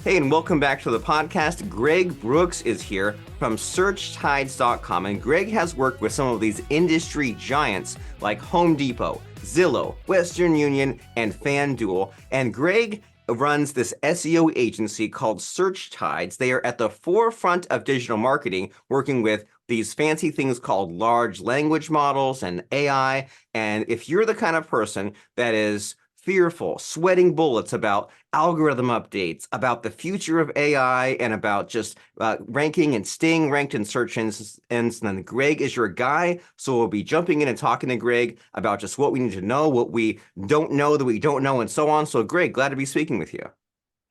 Hey, and welcome back to the podcast. Greg Brooks is here from SearchTides.com, and Greg has worked with some of these industry giants like Home Depot, Zillow, Western Union, and FanDuel. And Greg runs this SEO agency called SearchTides. They are at the forefront of digital marketing, working with these fancy things called large language models and AI. And if you're the kind of person that is fearful, sweating bullets about algorithm updates, about the future of AI, and about just ranking and staying ranked in search engines, then Greg is your guy. So we'll be jumping in and talking to Greg about just what we need to know, what we don't know that we don't know, and so on. So Greg, glad to be speaking with you.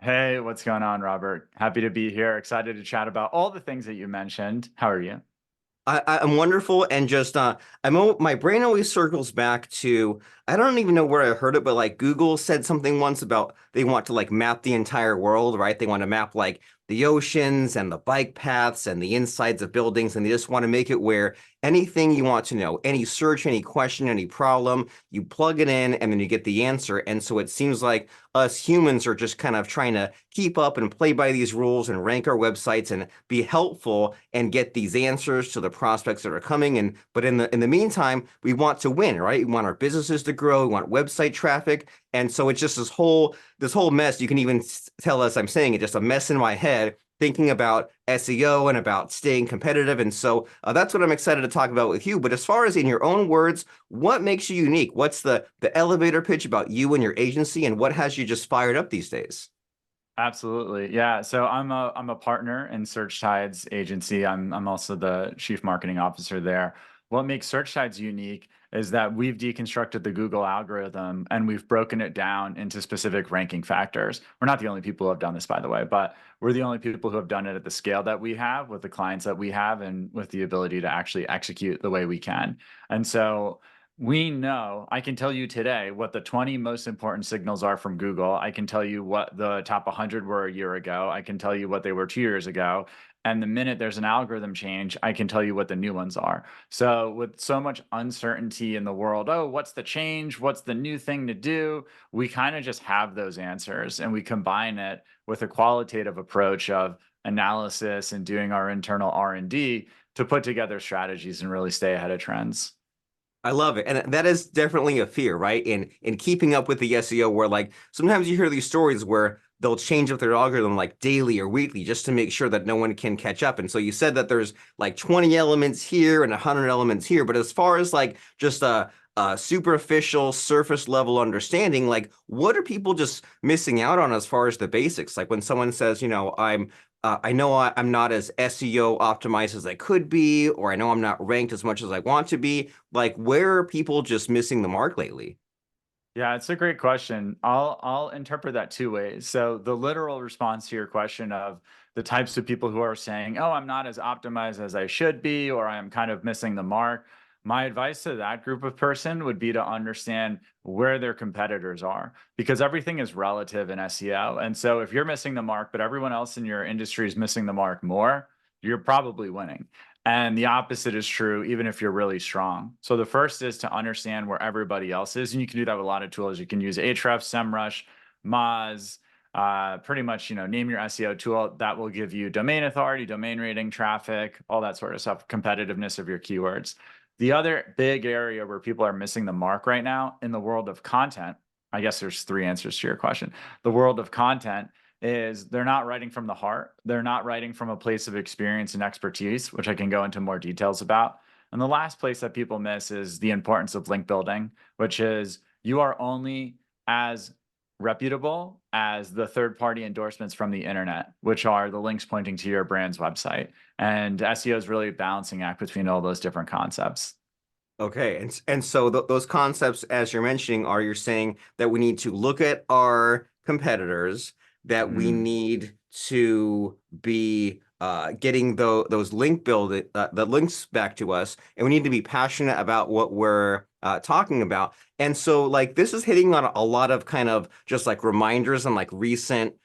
Hey, what's going on, Robert? Happy to be here. Excited to chat about all the things that you mentioned. How are you? I'm wonderful, and just my brain always circles back to, I don't even know where I heard it, but like Google said something once about they want to like map the entire world, right? They want to map like the oceans and the bike paths and the insides of buildings, and they just want to make it where anything you want to know, any search, any question, any problem, you plug it in and then you get the answer. And so it seems like us humans are just kind of trying to keep up and play by these rules and rank our websites and be helpful and get these answers to the prospects that are coming. And but in the meantime, we want to win, right? We want our businesses to grow, we want website traffic. And so it's just this whole mess. You can even tell us I'm saying it, just a mess in my head thinking about SEO and about staying competitive. And so that's what I'm excited to talk about with you. But as far as in your own words, what makes you unique? What's the elevator pitch about you and your agency, and what has you just fired up these days? Absolutely. Yeah. So I'm a partner in SearchTides agency. I'm also the chief marketing officer there. What makes SearchTides unique is that we've deconstructed the Google algorithm and we've broken it down into specific ranking factors. We're not the only people who have done this, by the way, but we're the only people who have done it at the scale that we have with the clients that we have and with the ability to actually execute the way we can. And so we know, I can tell you today what the 20 most important signals are from Google. I can tell you what the top 100 were a year ago. I can tell you what they were 2 years ago. And the minute there's an algorithm change, I can tell you what the new ones are. So, with so much uncertainty in the world, oh, what's the change? What's the new thing to do? We kind of just have those answers and we combine it with a qualitative approach of analysis and doing our internal R&D to put together strategies and really stay ahead of trends. I love it. And that is definitely a fear, right? In keeping up with the SEO, where like sometimes you hear these stories where they'll change up their algorithm like daily or weekly just to make sure that no one can catch up. And so you said that there's like 20 elements here and 100 elements here, but as far as like just a superficial surface level understanding, like what are people just missing out on as far as the basics? Like when someone says, I know I'm not as SEO optimized as I could be, or I know I'm not ranked as much as I want to be. Like, where are people just missing the mark lately? Yeah, it's a great question. I'll interpret that two ways. So the literal response to your question of the types of people who are saying, "Oh, I'm not as optimized as I should be," or "I'm kind of missing the mark." My advice to that group of person would be to understand where their competitors are, because everything is relative in SEO. And so if you're missing the mark, but everyone else in your industry is missing the mark more, you're probably winning. And the opposite is true, even if you're really strong. So the first is to understand where everybody else is. And you can do that with a lot of tools. You can use Ahrefs, SEMrush, Moz, pretty much, name your SEO tool that will give you domain authority, domain rating, traffic, all that sort of stuff, competitiveness of your keywords. The other big area where people are missing the mark right now in the world of content, I guess there's three answers to your question. The world of content is they're not writing from the heart. They're not writing from a place of experience and expertise, which I can go into more details about. And the last place that people miss is the importance of link building, which is you are only as reputable as the third-party endorsements from the internet, which are the links pointing to your brand's website. And SEO is really a balancing act between all those different concepts. Okay, and so those concepts, as you're mentioning, are you're saying that we need to look at our competitors, that we Mm. need to be getting those the links back to us, and we need to be passionate about what we're talking about. And so, like, this is hitting on a lot of kind of just like reminders and like recent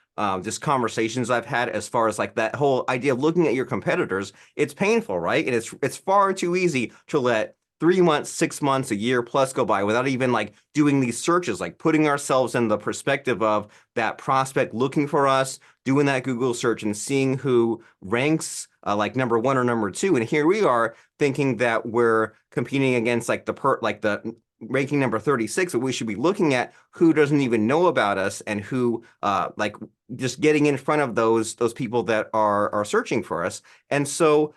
just conversations I've had as far as like that whole idea of looking at your competitors. It's painful, right? And it's far too easy to let 3 months, 6 months, a year plus go by without even like doing these searches, like putting ourselves in the perspective of that prospect looking for us, doing that Google search and seeing who ranks like number one or number two. And here we are thinking that we're competing against like the ranking number 36, but we should be looking at who doesn't even know about us and who like just getting in front of those people that are searching for us. And so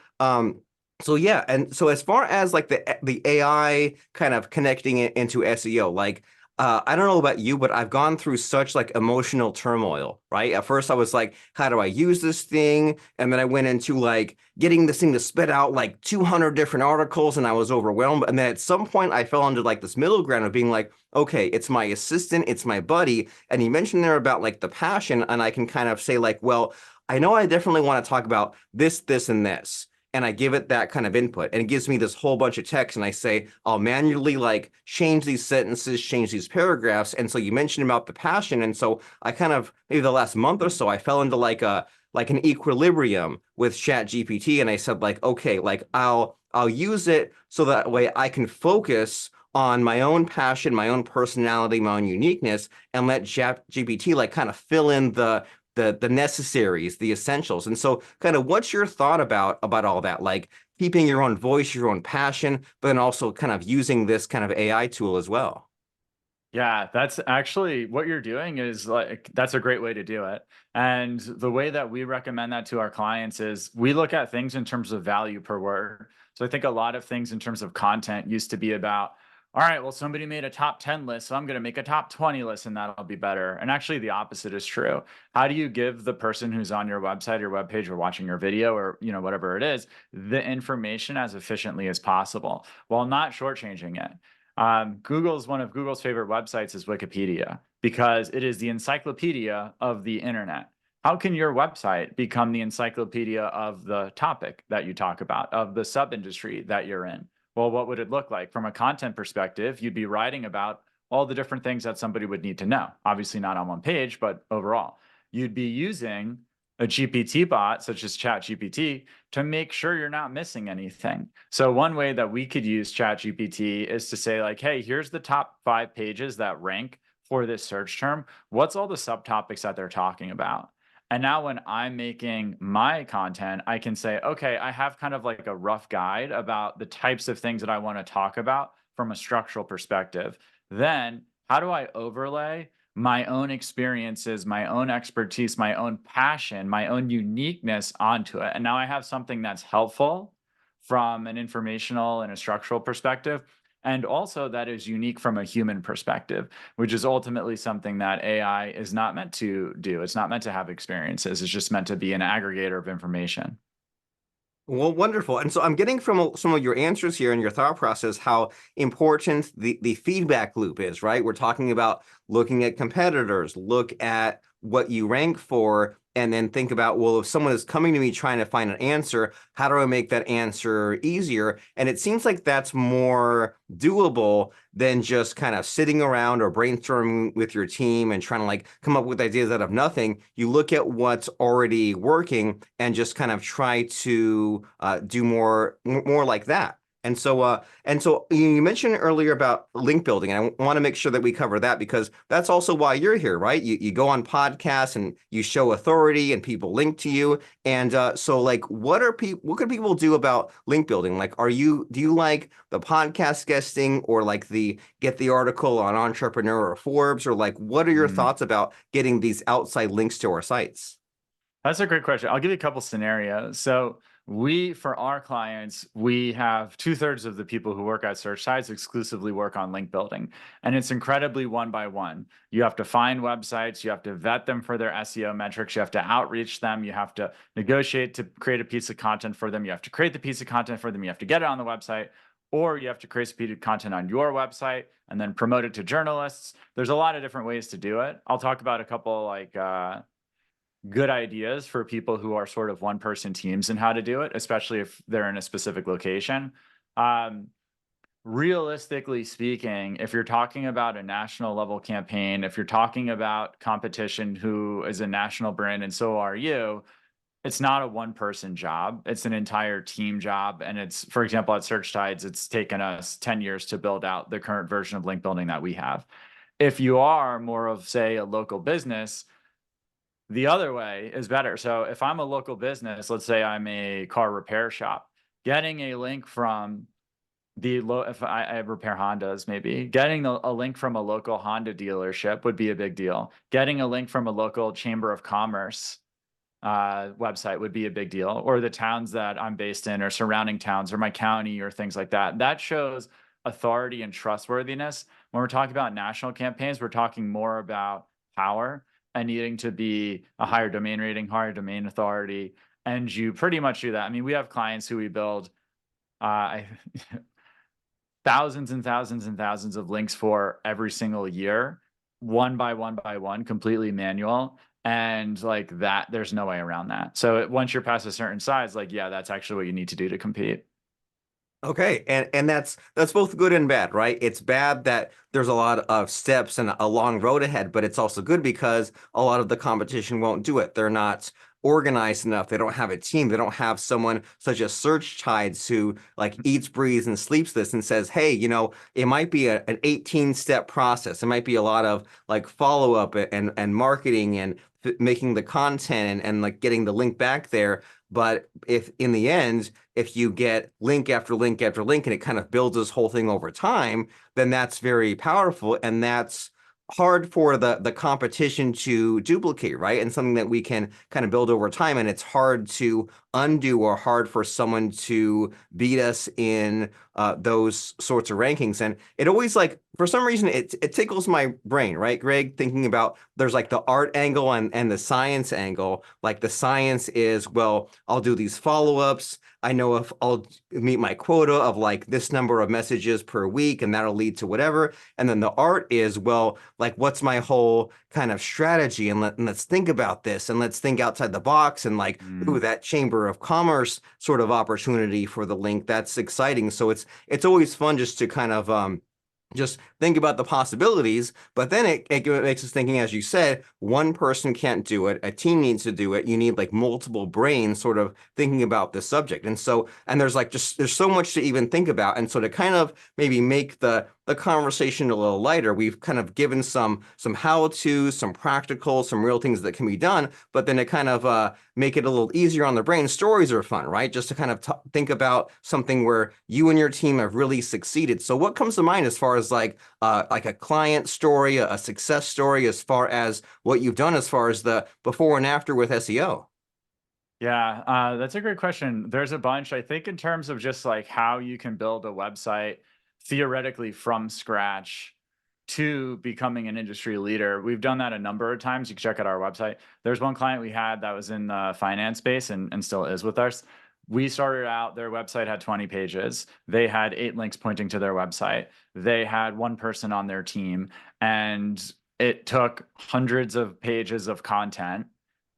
yeah, and so as far as like the AI kind of connecting it into SEO, like I don't know about you, but I've gone through such like emotional turmoil, right? At first I was like, how do I use this thing? And then I went into like getting this thing to spit out like 200 different articles and I was overwhelmed. And then at some point I fell into like this middle ground of being like, okay, it's my assistant, it's my buddy. And you mentioned there about like the passion, and I can kind of say like, well, I know I definitely want to talk about this, this, and this, and I give it that kind of input, and it gives me this whole bunch of text, and I say I'll manually like change these sentences, change these paragraphs. And so you mentioned about the passion, and so I kind of maybe the last month or so I fell into like an equilibrium with Chat GPT, and I said like, okay, like I'll use it so that way I can focus on my own passion, my own personality, my own uniqueness, and let Chat GPT like kind of fill in the necessaries, the essentials. And so kind of what's your thought about all that? Like keeping your own voice, your own passion, but then also kind of using this kind of AI tool as well. Yeah, that's actually what you're doing is like that's a great way to do it. And the way that we recommend that to our clients is we look at things in terms of value per word. So I think a lot of things in terms of content used to be about, all right, well, somebody made a top 10 list, so I'm going to make a top 20 list and that'll be better. And actually the opposite is true. How do you give the person who's on your website or webpage or watching your video or, whatever it is, the information as efficiently as possible while not shortchanging it? One of Google's favorite websites is Wikipedia because it is the encyclopedia of the internet. How can your website become the encyclopedia of the topic that you talk about, of the sub industry that you're in? Well, what would it look like from a content perspective? You'd be writing about all the different things that somebody would need to know. Obviously, not on one page, but overall. You'd be using a GPT bot such as ChatGPT to make sure you're not missing anything. So one way that we could use ChatGPT is to say like, hey, here's the top 5 pages that rank for this search term. What's all the subtopics that they're talking about? And now when I'm making my content, I can say, okay, I have kind of like a rough guide about the types of things that I want to talk about from a structural perspective. Then how do I overlay my own experiences, my own expertise, my own passion, my own uniqueness onto it? And now I have something that's helpful from an informational and a structural perspective, and also that is unique from a human perspective, which is ultimately something that AI is not meant to do. It's not meant to have experiences. It's just meant to be an aggregator of information. Well, wonderful. And so I'm getting from some of your answers here and your thought process how important the feedback loop is, right? We're talking about looking at competitors, look at what you rank for, and then think about, well, if someone is coming to me trying to find an answer, how do I make that answer easier? And it seems like that's more doable than just kind of sitting around or brainstorming with your team and trying to like come up with ideas out of nothing. You look at what's already working and just kind of try to do more like that. And so you mentioned earlier about link building, and I want to make sure that we cover that because that's also why you're here, right? You go on podcasts and you show authority, and people link to you. And so, like, what can people do about link building? Like, do you like the podcast guesting, or like the get the article on Entrepreneur or Forbes, or like what are your Mm. thoughts about getting these outside links to our sites? That's a great question. I'll give you a couple scenarios. So for our clients, we have 2/3 of the people who work at SearchTides exclusively work on link building. And it's incredibly one by one. You have to find websites, you have to vet them for their SEO metrics, you have to outreach them, you have to negotiate to create a piece of content for them, you have to create the piece of content for them, you have to get it on the website, or you have to create a piece of content on your website and then promote it to journalists. There's a lot of different ways to do it. I'll talk about a couple like good ideas for people who are sort of one person teams and how to do it, especially if they're in a specific location. Um, Realistically speaking, if you're talking about a national level campaign, if you're talking about competition who is a national brand and so are you, it's not a one-person job. It's an entire team job. And it's, for example, at SearchTides, it's taken us 10 years to build out the current version of link building that we have. If you are more of, say, a local business, the other way is better. So if I'm a local business, let's say I'm a car repair shop, getting a link from if I repair Hondas, maybe getting a link from a local Honda dealership would be a big deal. Getting a link from a local chamber of commerce website would be a big deal, or the towns that I'm based in or surrounding towns or my county or things like that. That shows authority and trustworthiness. When we're talking about national campaigns, we're talking more about power and needing to be a higher domain rating, higher domain authority. And you pretty much do that. I mean, we have clients who we build uh, thousands and thousands and thousands of links for every single year, one by one by one, completely manual. And like that, there's no way around that. So once you're past a certain size, like, yeah, that's actually what you need to do to compete. Okay, and that's both good and bad, right? It's bad that there's a lot of steps and a long road ahead, but it's also good because a lot of the competition won't do it. They're not organized enough. They don't have a team. They don't have someone such as SearchTides who like eats, breathes, and sleeps this and says, hey, it might be an 18-step process. It might be a lot of like follow-up and marketing and making the content and like getting the link back there. But if in the end, if you get link after link after link and it kind of builds this whole thing over time, then that's very powerful and that's hard for the competition to duplicate, right? And something that we can kind of build over time. And it's hard to undo or hard for someone to beat us in those sorts of rankings. And it always like, for some reason, it tickles my brain, right, Greg? Thinking about there's like the art angle and the science angle. Like the science is, well, I'll do these follow-ups. I know if I'll meet my quota of like this number of messages per week, and that'll lead to whatever. And then the art is, well, like what's my whole kind of strategy? And let's think about this and let's think outside the box and like, ooh, Mm. that chamber of commerce sort of opportunity for the link. That's exciting. So it's always fun just to kind of just think about the possibilities, but then it makes us thinking, as you said, one person can't do it. A team needs to do it. You need like multiple brains sort of thinking about the subject. And there's like there's so much to even think about. And so to kind of maybe make the conversation a little lighter, we've kind of given some how-to, some practical, some real things that can be done, but then to kind of make it a little easier on the brain. Stories are fun, right? Just to kind of think about something where you and your team have really succeeded. So what comes to mind as far as like a client story, a success story, as far as what you've done as far as the before and after with SEO? Yeah, that's a great question. There's a bunch. I think in terms of just like how you can build a website theoretically from scratch to becoming an industry leader. We've done that a number of times. You can check out our website. There's one client we had that was in the finance space and still is with us. We started out, their website had 20 pages. They had 8 links pointing to their website. They had one person on their team, and it took hundreds of pages of content.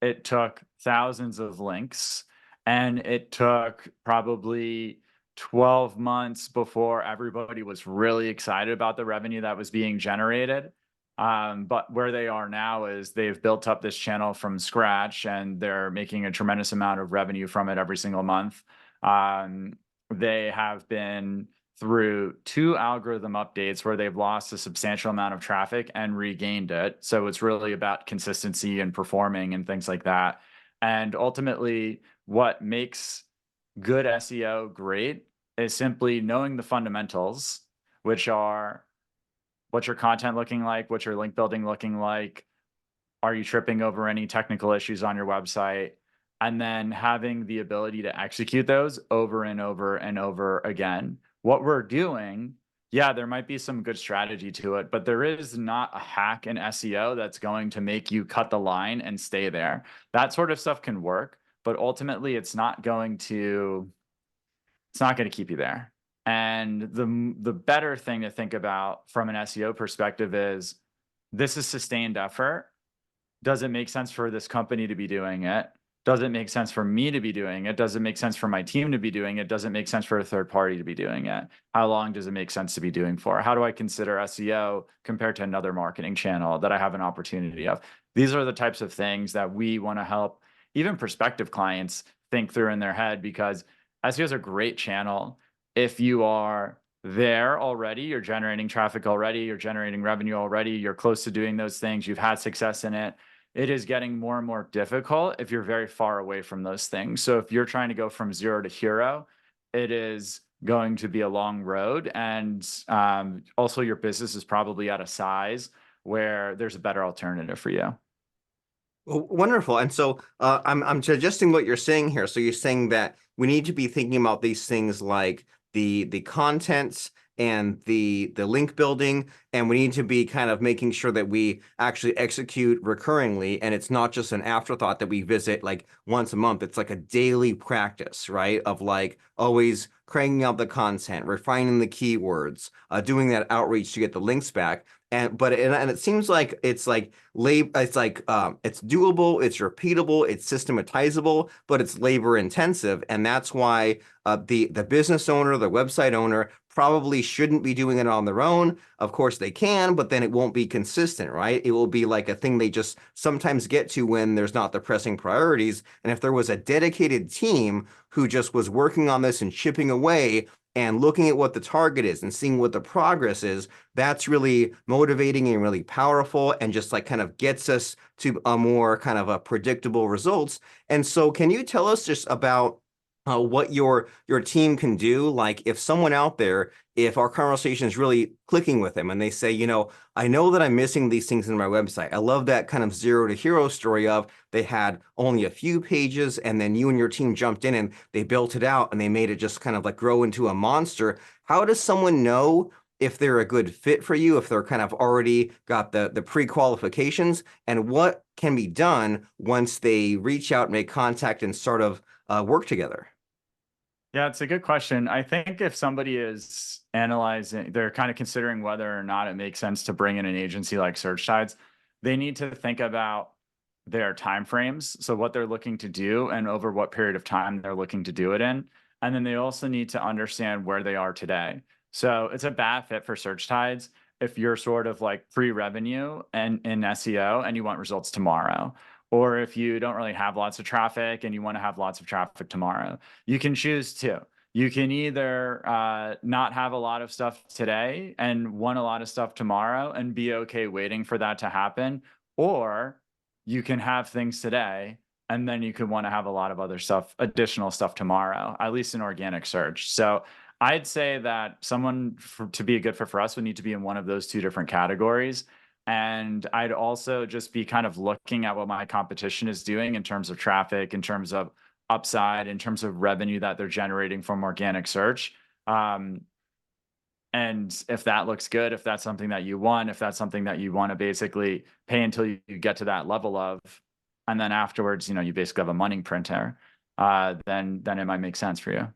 It took thousands of links, and it took probably 12 months before everybody was really excited about the revenue that was being generated. But where they are now is they've built up this channel from scratch and they're making a tremendous amount of revenue from it every single month. They have been through 2 algorithm updates where they've lost a substantial amount of traffic and regained it. So it's really about consistency and performing and things like that. And ultimately, what makes good SEO great is simply knowing the fundamentals, which are what's your content looking like, what's your link building looking like, are you tripping over any technical issues on your website, and then having the ability to execute those over and over and over again. What we're doing, yeah, there might be some good strategy to it, but there is not a hack in SEO that's going to make you cut the line and stay there. That sort of stuff can work, but ultimately it's not going to keep you there. And the better thing to think about from an SEO perspective is this is sustained effort. Does it make sense for this company to be doing it? Does it make sense for me to be doing it? Does it make sense for my team to be doing it? Does it make sense for a third party to be doing it? How long does it make sense to be doing for? How do I consider SEO compared to another marketing channel that I have an opportunity of? These are the types of things that we want to help even prospective clients think through in their head, because SEO is a great channel. If you are there already, you're generating traffic already, you're generating revenue already, you're close to doing those things, you've had success in it. It is getting more and more difficult if you're very far away from those things. So if you're trying to go from zero to hero, it is going to be a long road. And also, your business is probably at a size where there's a better alternative for you. Wonderful. And so I'm suggesting what you're saying here. So you're saying that we need to be thinking about these things like the contents and the link building, and we need to be kind of making sure that we actually execute recurringly, and it's not just an afterthought that we visit like once a month. It's like a daily practice, right? Of like always cranking out the content, refining the keywords, doing that outreach to get the links back. And it seems like it's like it's doable, it's repeatable, it's systematizable, but it's labor intensive, and that's why the business owner, the website owner, probably shouldn't be doing it on their own. Of course they can, but then it won't be consistent, right? It will be like a thing they just sometimes get to when there's not the pressing priorities. And if there was a dedicated team who just was working on this and chipping away and looking at what the target is and seeing what the progress is, that's really motivating and really powerful, and just like kind of gets us to a more kind of a predictable results. And so can you tell us just about what your team can do? Like if someone out there, if our conversation is really clicking with them and they say, I know that I'm missing these things in my website. I love that kind of zero to hero story of they had only a few pages and then you and your team jumped in and they built it out and they made it just kind of like grow into a monster. How does someone know if they're a good fit for you, if they're kind of already got the pre-qualifications, and what can be done once they reach out, make contact, and sort of work together? Yeah, it's a good question. I think if somebody is analyzing, they're kind of considering whether or not it makes sense to bring in an agency like SearchTides, they need to think about their timeframes, so what they're looking to do and over what period of time they're looking to do it in. And then they also need to understand where they are today. So it's a bad fit for SearchTides if you're sort of like pre-revenue and in SEO and you want results tomorrow, or if you don't really have lots of traffic and you want to have lots of traffic tomorrow. You can choose to. You can either not have a lot of stuff today and want a lot of stuff tomorrow and be okay waiting for that to happen, or you can have things today and then you can want to have a lot of other stuff, additional stuff tomorrow, at least in organic search. So I'd say that someone to be a good fit for us would need to be in one of those two different categories. And I'd also just be kind of looking at what my competition is doing in terms of traffic, in terms of upside, in terms of revenue that they're generating from organic search. And if that looks good, if that's something that you want, if that's something that you want to basically pay until you get to that level of, and then afterwards, you basically have a money printer, then it might make sense for you.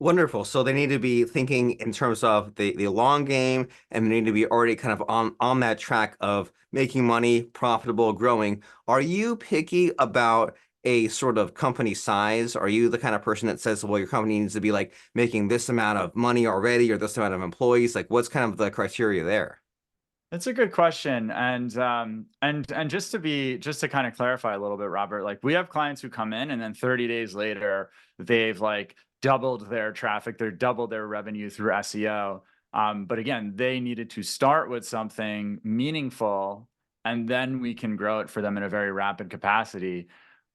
Wonderful. So they need to be thinking in terms of the long game, and they need to be already kind of on that track of making money, profitable, growing. Are you picky about a sort of company size? Are you the kind of person that says, well, your company needs to be like making this amount of money already or this amount of employees? Like what's kind of the criteria there? That's a good question. And just to kind of clarify a little bit, Robert, like we have clients who come in and then 30 days later, they've like doubled their traffic, they're doubled their revenue through SEO. But again, they needed to start with something meaningful and then we can grow it for them in a very rapid capacity.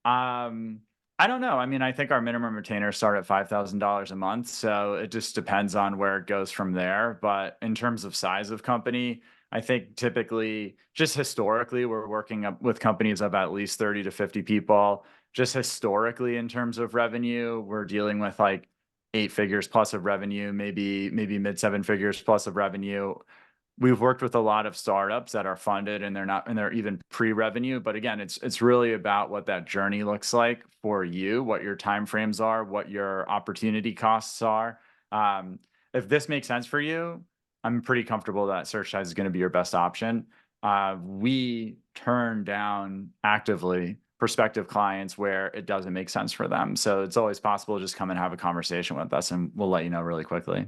Um, I don't know. I mean, I think our minimum retainers start at $5,000 a month. So it just depends on where it goes from there. But in terms of size of company, I think typically, just historically, we're working up with companies of at least 30 to 50 people. Just historically, in terms of revenue, we're dealing with like 8 figures plus of revenue, maybe mid 7 figures plus of revenue. We've worked with a lot of startups that are funded and they're even pre-revenue. But again, it's really about what that journey looks like for you, what your timeframes are, what your opportunity costs are. Um, if this makes sense for you, I'm pretty comfortable that SearchTides is going to be your best option. We turn down actively prospective clients where it doesn't make sense for them. So it's always possible to just come and have a conversation with us and we'll let you know really quickly.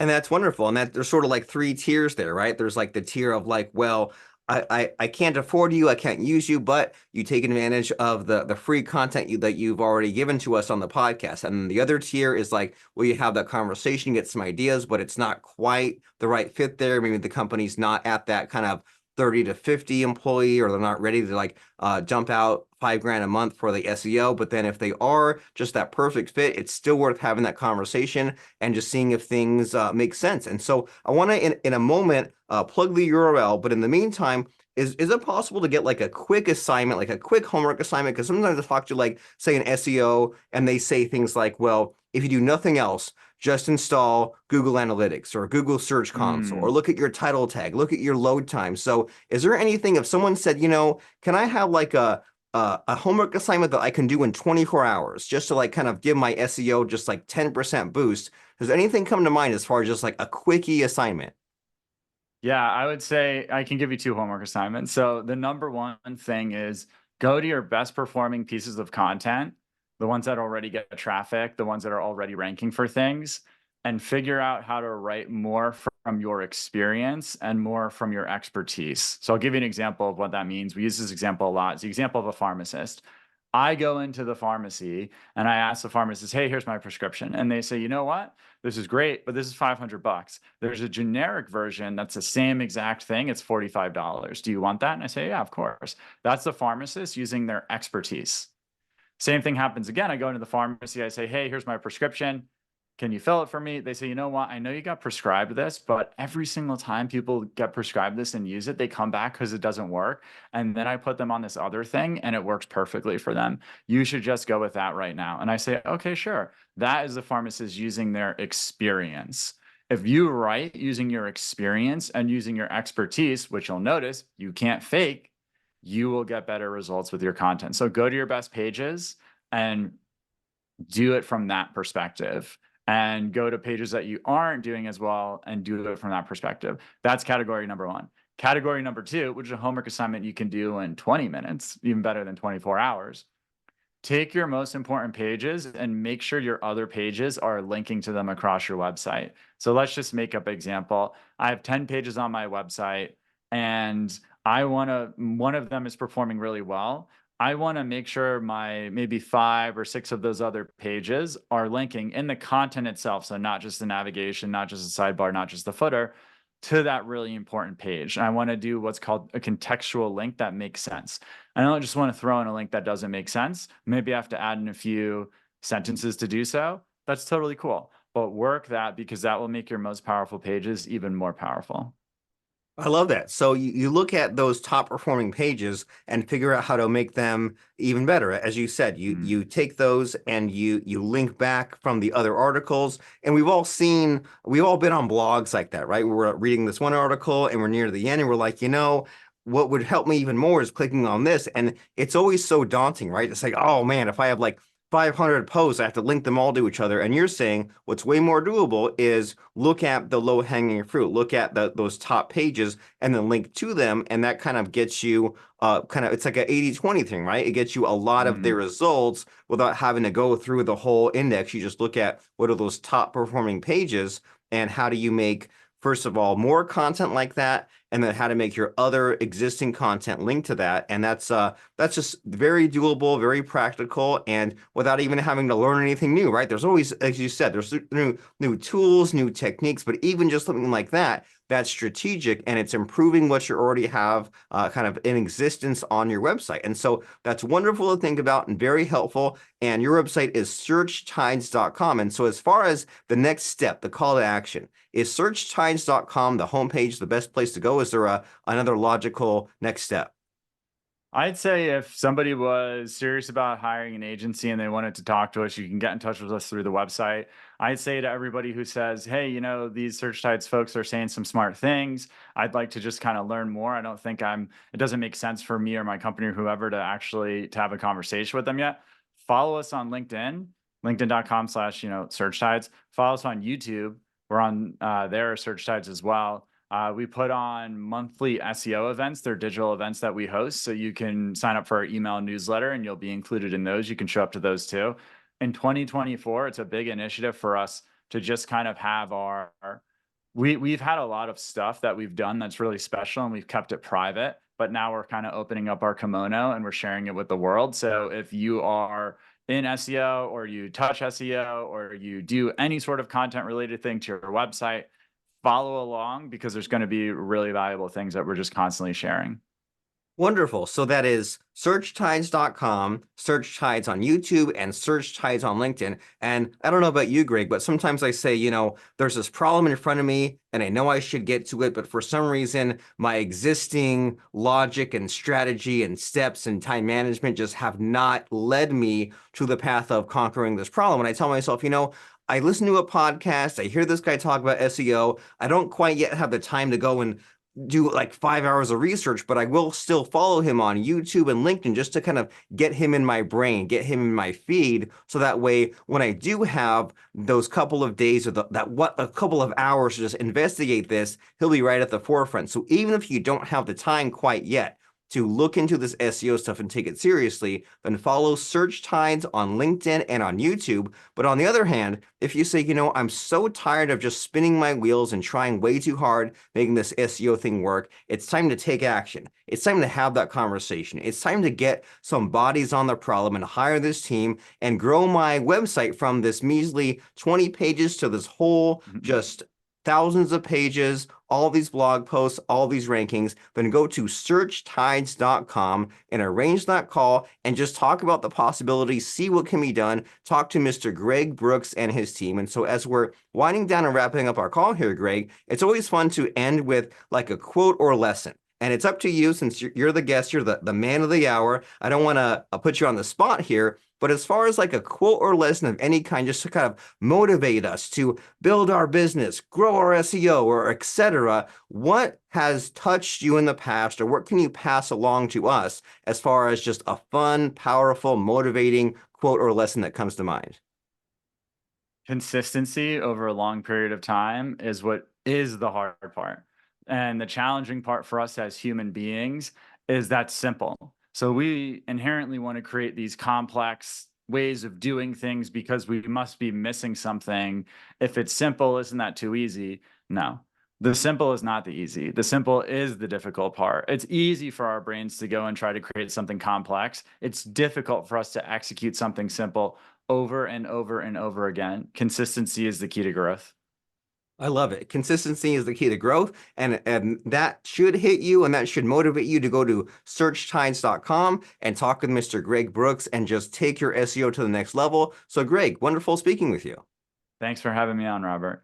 And that's wonderful. And that there's sort of like three tiers there, right? There's like the tier of like, well, I can't afford you, I can't use you, but you take advantage of the free content that you've already given to us on the podcast. And the other tier is like, well, you have that conversation, get some ideas, but it's not quite the right fit there. Maybe the company's not at that kind of 30 to 50 employee, or they're not ready to like jump out 5 grand a month for the SEO. But then if they are just that perfect fit, it's still worth having that conversation and just seeing if things make sense. And so I want to, in a moment, plug the URL. But in the meantime, is it possible to get like a quick assignment, like a quick homework assignment? Because sometimes I talk to like, say, an SEO, and they say things like, well, if you do nothing else, just install Google Analytics or Google Search Console, or Mm. look at your title tag, look at your load time. So is there anything, if someone said, can I have like a homework assignment that I can do in 24 hours just to like kind of give my SEO just like 10% boost? Does anything come to mind as far as just like a quickie assignment? Yeah, I would say I can give you two homework assignments. So the number one thing is go to your best performing pieces of content, the ones that already get traffic, the ones that are already ranking for things, and figure out how to write more from your experience and more from your expertise. So I'll give you an example of what that means. We use this example a lot. It's the example of a pharmacist. I go into the pharmacy and I ask the pharmacist, "Hey, here's my prescription." And they say, "You know what? This is great, but this is $500. There's a generic version that's the same exact thing. It's $45. Do you want that?" And I say, "Yeah, of course." That's the pharmacist using their expertise. Same thing happens again. I go into the pharmacy. I say, "Hey, here's my prescription. Can you fill it for me?" They say, "You know what? I know you got prescribed this, but every single time people get prescribed this and use it, they come back because it doesn't work. And then I put them on this other thing and it works perfectly for them. You should just go with that right now." And I say, "Okay, sure." That is the pharmacist using their experience. If you write using your experience and using your expertise, which you'll notice you can't fake, you will get better results with your content. So go to your best pages and do it from that perspective, and go to pages that you aren't doing as well and do it from that perspective. That's category number one. Category number two, which is a homework assignment you can do in 20 minutes, even better than 24 hours. Take your most important pages and make sure your other pages are linking to them across your website. So let's just make up an example. I have 10 pages on my website and one of them is performing really well. I want to make sure my maybe 5 or 6 of those other pages are linking in the content itself. So not just the navigation, not just the sidebar, not just the footer, to that really important page. And I want to do what's called a contextual link that makes sense. I don't just want to throw in a link that doesn't make sense. Maybe I have to add in a few sentences to do so. That's totally cool. But work that, because that will make your most powerful pages even more powerful. I love that. So you look at those top performing pages and figure out how to make them even better. As you said, Mm. you take those and you link back from the other articles. And we've all been on blogs like that, right? We're reading this one article and we're near the end and we're like, what would help me even more is clicking on this. And it's always so daunting, right? It's like, oh man, if I have like 500 posts, I have to link them all to each other. And you're saying what's way more doable is look at the low hanging fruit, look at those top pages and then link to them. And that kind of gets you it's like an 80-20 thing, right? It gets you a lot of the Mm. results without having to go through the whole index. You just look at what are those top performing pages and how do you make, first of all, more content like that, and then how to make your other existing content link to that. And that's just very doable, very practical, and without even having to learn anything new, right? There's always, as you said, there's new tools, new techniques, but even just something like that, that's strategic and it's improving what you already have kind of in existence on your website. And so that's wonderful to think about and very helpful. And your website is searchtides.com. And so as far as the next step, the call to action, is searchtides.com the homepage the best place to go? Is there another logical next step? I'd say if somebody was serious about hiring an agency and they wanted to talk to us, you can get in touch with us through the website. I'd say to everybody who says, "Hey, these SearchTides folks are saying some smart things. I'd like to just kind of learn more. I don't think it doesn't make sense for me or my company or whoever to actually to have a conversation with them yet." Follow us on LinkedIn, linkedin.com/SearchTides. Follow us on YouTube. We're on there, SearchTides as well. We put on monthly SEO events. They're digital events that we host. So you can sign up for our email newsletter and you'll be included in those. You can show up to those too. In 2024, it's a big initiative for us to just kind of have our we've had a lot of stuff that we've done that's really special, and we've kept it private, but now we're kind of opening up our kimono and we're sharing it with the world. So if you are in SEO, or you touch SEO, or you do any sort of content related thing to your website, follow along, because there's going to be really valuable things that we're just constantly sharing. Wonderful. So that is searchtides.com, SearchTides on YouTube, and SearchTides on LinkedIn. And I don't know about you, Greg, but sometimes I say, there's this problem in front of me and I know I should get to it, but for some reason, my existing logic and strategy and steps and time management just have not led me to the path of conquering this problem. And I tell myself, I listen to a podcast, I hear this guy talk about SEO. I don't quite yet have the time to go and do like 5 hours of research, but I will still follow him on YouTube and LinkedIn just to kind of get him in my brain, get him in my feed. So that way, when I do have those couple of days or a couple of hours to just investigate this, he'll be right at the forefront. So even if you don't have the time quite yet to look into this SEO stuff and take it seriously, then follow SearchTides on LinkedIn and on YouTube. But on the other hand, if you say, I'm so tired of just spinning my wheels and trying way too hard making this SEO thing work, it's time to take action. It's time to have that conversation. It's time to get some bodies on the problem and hire this team and grow my website from this measly 20 pages to this whole just thousands of pages, all these blog posts, all these rankings. Then go to searchtides.com and arrange that call and just talk about the possibilities, see what can be done, talk to Mr. Greg Brooks and his team. And so as we're winding down and wrapping up our call here, Greg, it's always fun to end with like a quote or lesson. And it's up to you, since you're the guest, you're the man of the hour. I don't want to put you on the spot here, but as far as like a quote or lesson of any kind, just to kind of motivate us to build our business, grow our SEO, or etc., what has touched you in the past, or what can you pass along to us as far as just a fun, powerful, motivating quote or lesson that comes to mind? Consistency over a long period of time is what is the hard part. And the challenging part for us as human beings is that simple. So we inherently want to create these complex ways of doing things because we must be missing something. If it's simple, isn't that too easy? No. The simple is not the easy. The simple is the difficult part. It's easy for our brains to go and try to create something complex. It's difficult for us to execute something simple over and over and over again. Consistency is the key to growth. I love it. Consistency is the key to growth, and that should hit you, and that should motivate you to go to searchtides.com and talk with Mr. Greg Brooks and just take your SEO to the next level. So, Greg, wonderful speaking with you. Thanks for having me on, Robert.